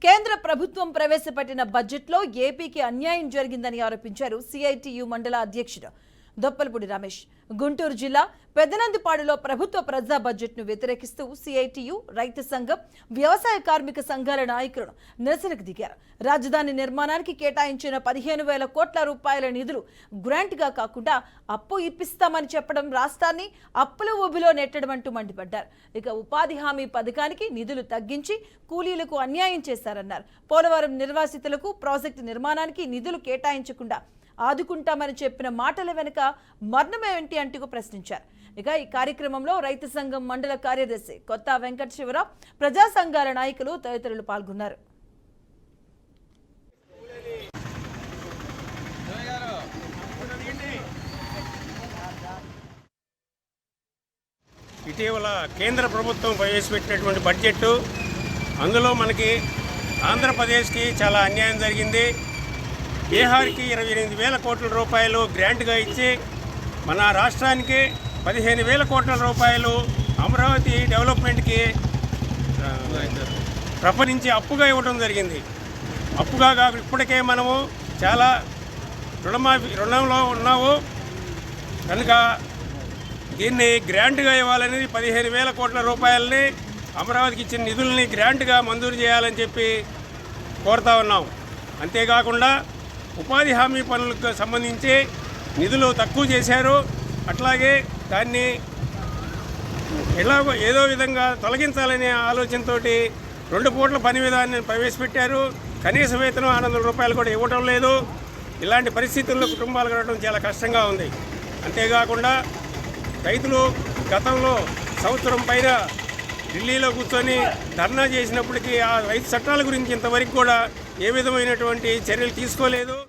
కేంద్ర ప్రభుత్వం ప్రవేశపెట్టిన బడ్జెట్లో ఏపీకి అన్యాయం జరిగిందని ఆరోపించారు సిఐటియు మండల అధ్యక్షుడు దొప్పలపూడి రమేష్. గుంటూరు జిల్లా పెదనందిపాడులో ప్రభుత్వ ప్రజా బడ్జెట్ను వ్యతిరేకిస్తూ సిఐటియు, రైతు సంఘం, వ్యవసాయ కార్మిక సంఘాల నాయకులను నిరసనకు దిగారు. రాజధాని నిర్మాణానికి కేటాయించిన 15,000 కోట్ల రూపాయల నిధులు గ్రాంట్గా కాకుండా అప్పు ఇప్పిస్తామని చెప్పడం రాష్ట్రాన్ని అప్పుల ఊబిలో నెట్టడమంటూ మండిపడ్డారు. ఇక ఉపాధి హామీ పథకానికి నిధులు తగ్గించి కూలీలకు అన్యాయం చేశారన్నారు. పోలవరం నిర్వాసితులకు ప్రాజెక్టు నిర్మాణానికి నిధులు కేటాయించకుండా ఆదుకుంటామని చెప్పిన మాటల వెనుక మర్మమేంటి అంటూ ప్రశ్నించారు. ఇక ఈ కార్యక్రమంలో రైతు సంఘం మండల కార్యదర్శి కొత్త వెంకట శివరావు, ప్రజా సంఘాల నాయకులు తదితరులు పాల్గొన్నారు. ఇటీవల కేంద్ర ప్రభుత్వం ప్రవేశపెట్టినటువంటి బడ్జెట్, అందులో మనకి ఆంధ్రప్రదేశ్కి చాలా అన్యాయం జరిగింది. బీహార్కి 28,000 కోట్ల రూపాయలు గ్రాంట్గా ఇచ్చి మన రాష్ట్రానికి 15,000 కోట్ల రూపాయలు అమరావతి డెవలప్మెంట్కి ప్రపరించి అప్పుగా ఇవ్వడం జరిగింది. అప్పుగా ఇప్పటికే మనము చాలా రుణంలో ఉన్నాము కనుక దీన్ని గ్రాంట్గా ఇవ్వాలని 15,000 కోట్ల రూపాయలని అమరావతికి ఇచ్చిన నిధుల్ని గ్రాంట్గా మంజూరు చేయాలని చెప్పి కోరుతా ఉన్నాం. అంతేకాకుండా ఉపాధి హామీ పనులకు సంబంధించి నిధులు తక్కువ చేశారు. అట్లాగే దాన్ని ఏదో విధంగా తొలగించాలనే ఆలోచనతో 2 పూట్ల పని విధానాన్ని ప్రవేశపెట్టారు. కనీస వేతనం 600 రూపాయలు కూడా ఇవ్వడం లేదు. ఇలాంటి పరిస్థితుల్లో కుటుంబాలు గడవడం చాలా కష్టంగా ఉంది. అంతేకాకుండా రైతులు గతంలో సంవత్సరం పైన ఢిల్లీలో కూర్చొని ధర్నా చేసినప్పటికీ ఆ రైతు చట్టాల గురించి ఇంతవరకు కూడా ఏ విధమైనటువంటి చర్యలు తీసుకోలేదు.